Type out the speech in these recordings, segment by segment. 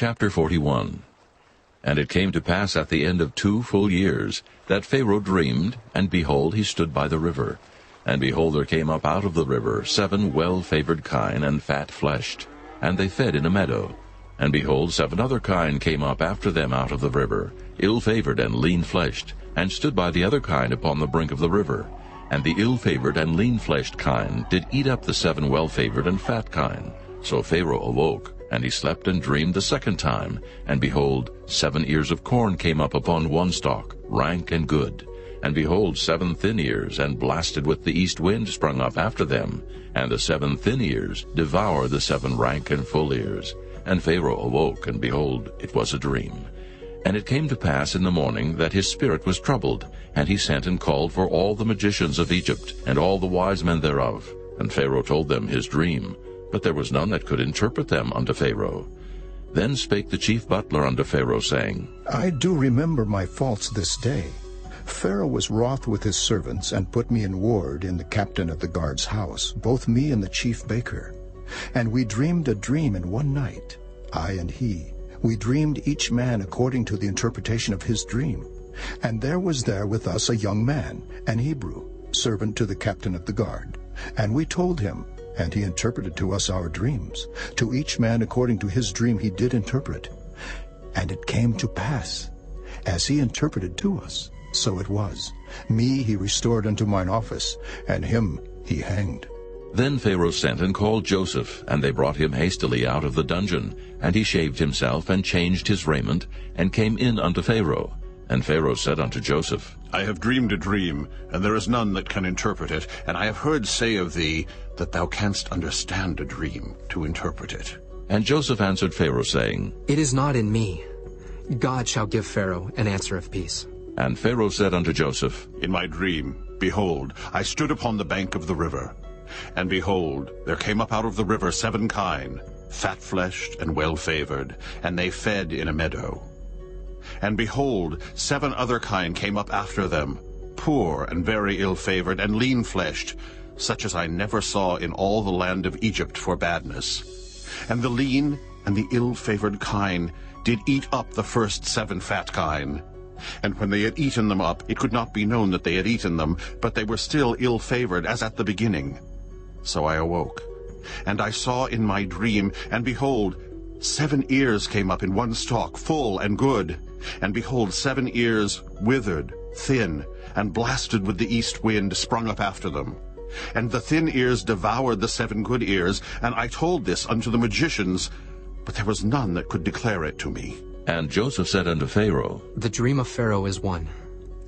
Chapter 41. And it came to pass at the end of 2 full years, that Pharaoh dreamed, and behold, he stood by the river. And behold, there came up out of the river 7 well-favored kine and fat-fleshed, and they fed in a meadow. And behold, 7 other kine came up after them out of the river, ill-favored and lean-fleshed, and stood by the other kine upon the brink of the river. And the ill-favored and lean-fleshed kine did eat up the 7 well-favored and fat kine. So Pharaoh awoke, and he slept and dreamed the second time. And behold, 7 ears of corn came up upon one stalk, rank and good. And behold, 7 thin ears, and blasted with the east wind, sprung up after them. And the 7 thin ears devoured the 7 rank and full ears. And Pharaoh awoke, and behold, it was a dream. And it came to pass in the morning that his spirit was troubled, and he sent and called for all the magicians of Egypt, and all the wise men thereof. And Pharaoh told them his dream, but there was none that could interpret them unto Pharaoh. Then spake the chief butler unto Pharaoh, saying, I do remember my faults this day. Pharaoh was wroth with his servants, and put me in ward in the captain of the guard's house, both me and the chief baker. And we dreamed a dream in one night, I and he. We dreamed each man according to the interpretation of his dream. And there was there with us a young man, an Hebrew, servant to the captain of the guard. And we told him, and he interpreted to us our dreams. To each man according to his dream he did interpret. And it came to pass, as he interpreted to us, so it was. Me he restored unto mine office, and him he hanged. Then Pharaoh sent and called Joseph, and they brought him hastily out of the dungeon. And he shaved himself, and changed his raiment, and came in unto Pharaoh. And Pharaoh said unto Joseph, I have dreamed a dream, and there is none that can interpret it. And I have heard say of thee, that thou canst understand a dream to interpret it. And Joseph answered Pharaoh, saying, It is not in me. God shall give Pharaoh an answer of peace. And Pharaoh said unto Joseph, In my dream, behold, I stood upon the bank of the river. And behold, there came up out of the river 7 kine, fat-fleshed and well-favored, and they fed in a meadow. And behold, 7 other kine came up after them, poor and very ill-favored and lean-fleshed, such as I never saw in all the land of Egypt for badness. And the lean and the ill-favored kine did eat up the first 7 fat kine. And when they had eaten them up, it could not be known that they had eaten them, but they were still ill-favored as at the beginning. So I awoke, and I saw in my dream, and behold, 7 ears came up in one stalk, full and good. And behold, 7 ears withered, thin, and blasted with the east wind sprung up after them. And the thin ears devoured the 7 good ears, and I told this unto the magicians, but there was none that could declare it to me. And Joseph said unto Pharaoh, The dream of Pharaoh is one.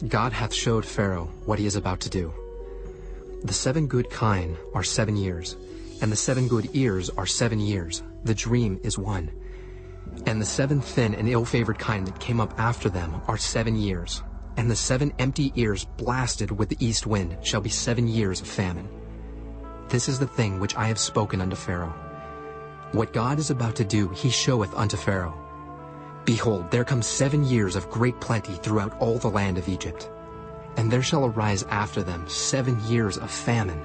God hath showed Pharaoh what he is about to do. The 7 good kine are 7 years, and the 7 good ears are 7 years. The dream is one. And the 7 thin and ill-favored kine that came up after them are 7 years. And the 7 empty ears blasted with the east wind shall be 7 years of famine. This is the thing which I have spoken unto Pharaoh. What God is about to do he showeth unto Pharaoh. Behold, there come 7 years of great plenty throughout all the land of Egypt. And there shall arise after them 7 years of famine.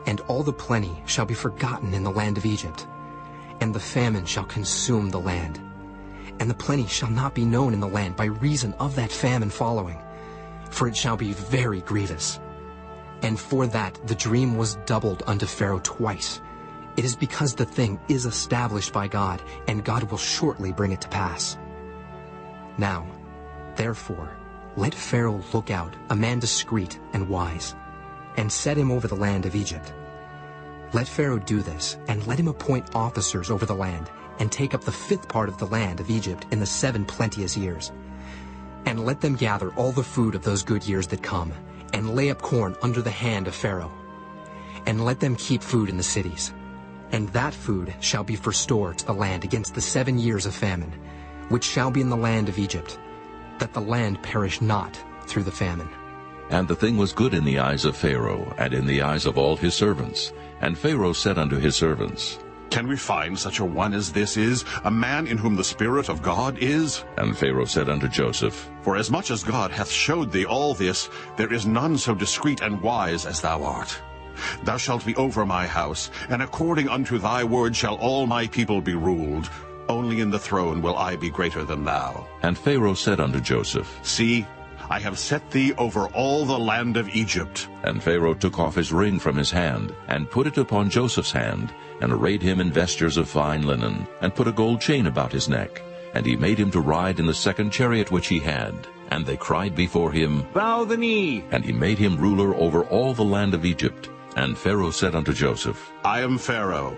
And all the plenty shall be forgotten in the land of Egypt. And the famine shall consume the land. And the plenty shall not be known in the land by reason of that famine following. For it shall be very grievous. And for that the dream was doubled unto Pharaoh twice. It is because the thing is established by God, and God will shortly bring it to pass. Now, therefore, let Pharaoh look out, a man discreet and wise, and set him over the land of Egypt. Let Pharaoh do this, and let him appoint officers over the land, and take up the 5th part of the land of Egypt in the 7 plenteous years. And let them gather all the food of those good years that come, and lay up corn under the hand of Pharaoh. And let them keep food in the cities. And that food shall be for store to the land against the 7 years of famine, which shall be in the land of Egypt, that the land perish not through the famine. And the thing was good in the eyes of Pharaoh, and in the eyes of all his servants. And Pharaoh said unto his servants, Can we find such a one as this is, a man in whom the Spirit of God is? And Pharaoh said unto Joseph, For as much as God hath showed thee all this, there is none so discreet and wise as thou art. Thou shalt be over my house, and according unto thy word shall all my people be ruled. only in the throne will I be greater than thou. And Pharaoh said unto Joseph, See, I have set thee over all the land of Egypt. And Pharaoh took off his ring from his hand, and put it upon Joseph's hand, and arrayed him in vestures of fine linen, and put a gold chain about his neck. And he made him to ride in the second chariot which he had. And they cried before him, Bow the knee. And he made him ruler over all the land of Egypt. And Pharaoh said unto Joseph, I am Pharaoh,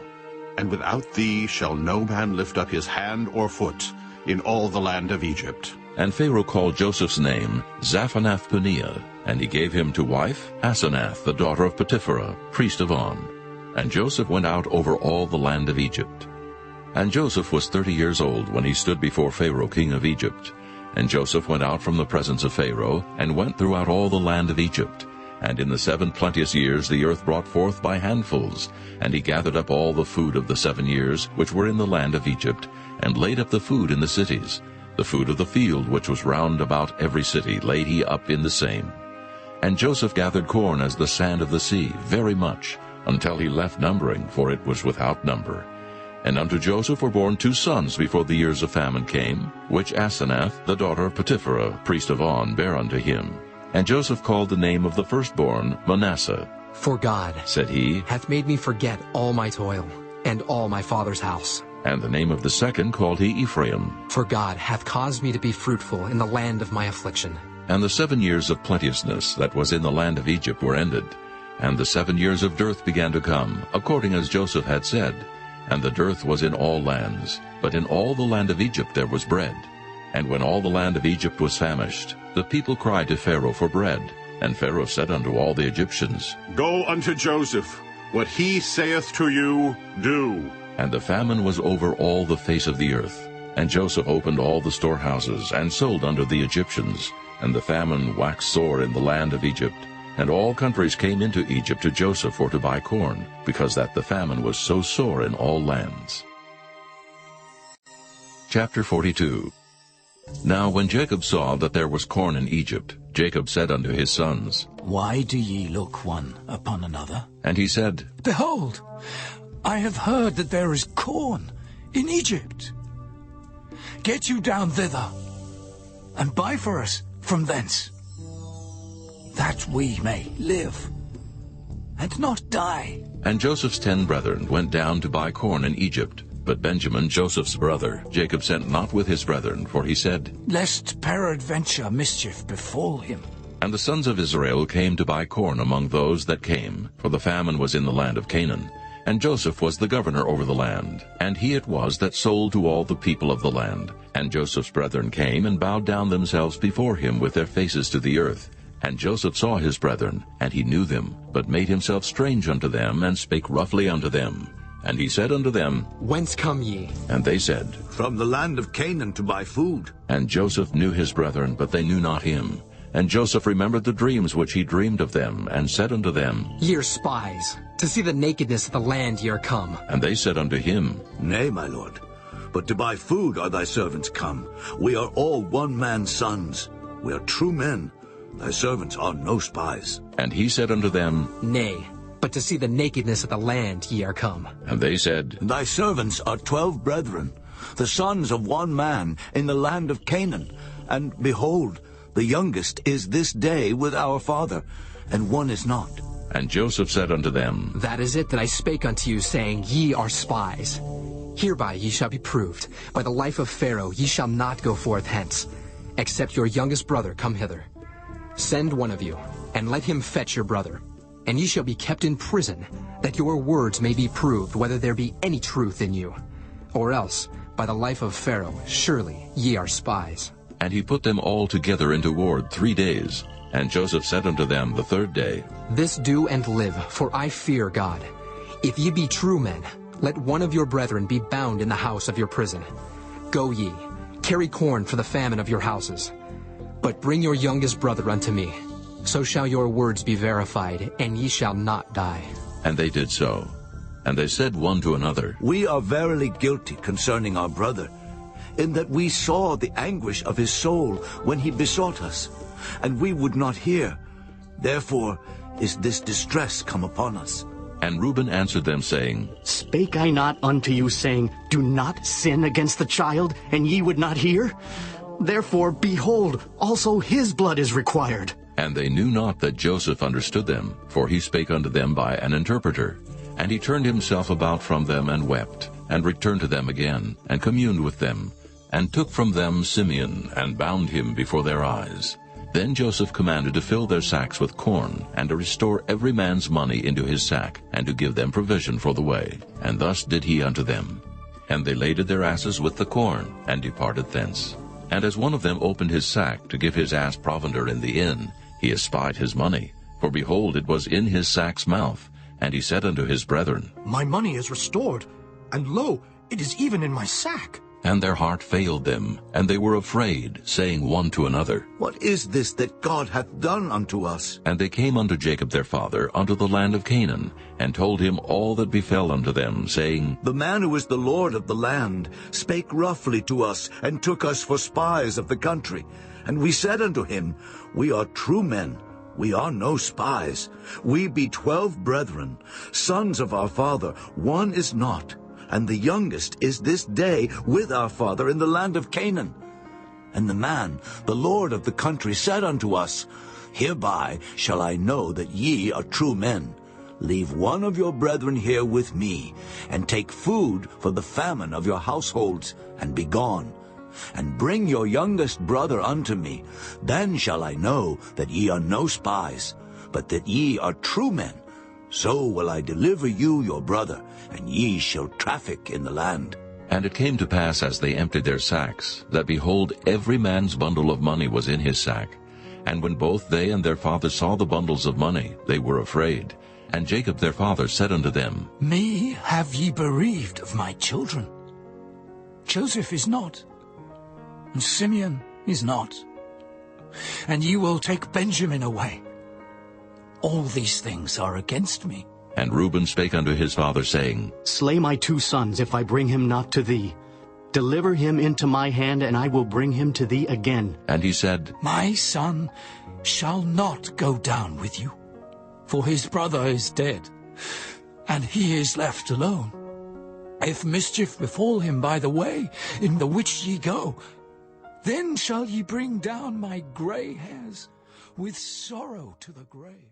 and without thee shall no man lift up his hand or foot in all the land of Egypt. And Pharaoh called Joseph's name Zaphanath-Paneah, and he gave him to wife Asenath, the daughter of Potipherah, priest of On. And Joseph went out over all the land of Egypt. And Joseph was 30 years old when he stood before Pharaoh king of Egypt. And Joseph went out from the presence of Pharaoh, and went throughout all the land of Egypt. And in the 7 plenteous years the earth brought forth by handfuls. And he gathered up all the food of the 7 years which were in the land of Egypt, and laid up the food in the cities. The food of the field which was round about every city laid he up in the same. And Joseph gathered corn as the sand of the sea, very much, until he left numbering, for it was without number. And unto Joseph were born 2 sons before the years of famine came, which Asenath, the daughter of Potipherah, priest of On, bare unto him. And Joseph called the name of the firstborn Manasseh. For God, Said he, hath made me forget all my toil, and all my father's house. And the name of the second called he Ephraim. For God hath caused me to be fruitful in the land of my affliction. And the 7 years of plenteousness that was in the land of Egypt were ended. And the 7 years of dearth began to come, according as Joseph had said. And the dearth was in all lands, but in all the land of Egypt there was bread. And when all the land of Egypt was famished, the people cried to Pharaoh for bread. And Pharaoh said unto all the Egyptians, Go unto Joseph, what he saith to you, do. And the famine was over all the face of the earth. And Joseph opened all the storehouses, and sold unto the Egyptians. And the famine waxed sore in the land of Egypt. And all countries came into Egypt to Joseph for to buy corn, because that the famine was so sore in all lands. Chapter 42. Now when Jacob saw that there was corn in Egypt, Jacob said unto his sons, Why do ye look one upon another? And he said, Behold, I have heard that there is corn in Egypt. Get you down thither, and buy for us from thence, that we may live, and not die. And Joseph's 10 brethren went down to buy corn in Egypt. But Benjamin, Joseph's brother, Jacob sent not with his brethren, for he said, Lest peradventure mischief befall him. And the sons of Israel came to buy corn among those that came, for the famine was in the land of Canaan. And Joseph was the governor over the land, and he it was that sold to all the people of the land. And Joseph's brethren came and bowed down themselves before him with their faces to the earth. And Joseph saw his brethren, and he knew them, but made himself strange unto them, and spake roughly unto them. And he said unto them, Whence come ye? And they said, From the land of Canaan to buy food. And Joseph knew his brethren, but they knew not him. And Joseph remembered the dreams which he dreamed of them, and said unto them, Ye are spies, to see the nakedness of the land ye are come. And they said unto him, Nay, my lord, but to buy food are thy servants come. We are all one man's sons. We are true men. Thy servants are no spies. And he said unto them, Nay, but to see the nakedness of the land ye are come. And they said, Thy servants are 12 brethren, the sons of one man in the land of Canaan. And behold, the youngest is this day with our father, and one is not. And Joseph said unto them, That is it that I spake unto you, saying, Ye are spies. Hereby ye shall be proved. By the life of Pharaoh ye shall not go forth hence, except your youngest brother come hither. Send one of you, and let him fetch your brother. And ye shall be kept in prison, that your words may be proved, whether there be any truth in you. Or else, by the life of Pharaoh, surely ye are spies. And he put them all together into ward 3 days. And Joseph said unto them the 3rd day, This do and live, for I fear God. If ye be true men, let one of your brethren be bound in the house of your prison. Go ye, carry corn for the famine of your houses. But bring your youngest brother unto me. So shall your words be verified, and ye shall not die. And they did so. And they said one to another, We are verily guilty concerning our brother, in that we saw the anguish of his soul when he besought us, and we would not hear. Therefore is this distress come upon us. And Reuben answered them, saying, Spake I not unto you, saying, Do not sin against the child, and ye would not hear? Therefore, behold, also his blood is required. And they knew not that Joseph understood them, for he spake unto them by an interpreter. And he turned himself about from them, and wept, and returned to them again, and communed with them, and took from them Simeon, and bound him before their eyes. Then Joseph commanded to fill their sacks with corn, and to restore every man's money into his sack, and to give them provision for the way. And thus did he unto them. And they laded their asses with the corn, and departed thence. And as one of them opened his sack to give his ass provender in the inn, he espied his money. For behold, it was in his sack's mouth. And he said unto his brethren, My money is restored, and lo, it is even in my sack. And their heart failed them, and they were afraid, saying one to another, What is this that God hath done unto us? And they came unto Jacob their father unto the land of Canaan, and told him all that befell unto them, saying, The man who is the Lord of the land spake roughly to us, and took us for spies of the country. And we said unto him, We are true men, we are no spies. We be 12 brethren, sons of our father, one is not, and the youngest is this day with our father in the land of Canaan. And the man, the Lord of the country, said unto us, Hereby shall I know that ye are true men. Leave one of your brethren here with me, and take food for the famine of your households, and be gone. And bring your youngest brother unto me. Then shall I know that ye are no spies, but that ye are true men. So will I deliver you your brother, and ye shall traffic in the land. And it came to pass, as they emptied their sacks, that behold, every man's bundle of money was in his sack. And when both they and their father saw the bundles of money, they were afraid. And Jacob their father said unto them, Me have ye bereaved of my children. Joseph is not, and Simeon is not, and ye will take Benjamin away. All these things are against me. And Reuben spake unto his father, saying, Slay my 2 sons, if I bring him not to thee. Deliver him into my hand, and I will bring him to thee again. And he said, My son shall not go down with you, for his brother is dead, and he is left alone. If mischief befall him by the way in the which ye go, then shall ye bring down my gray hairs with sorrow to the grave.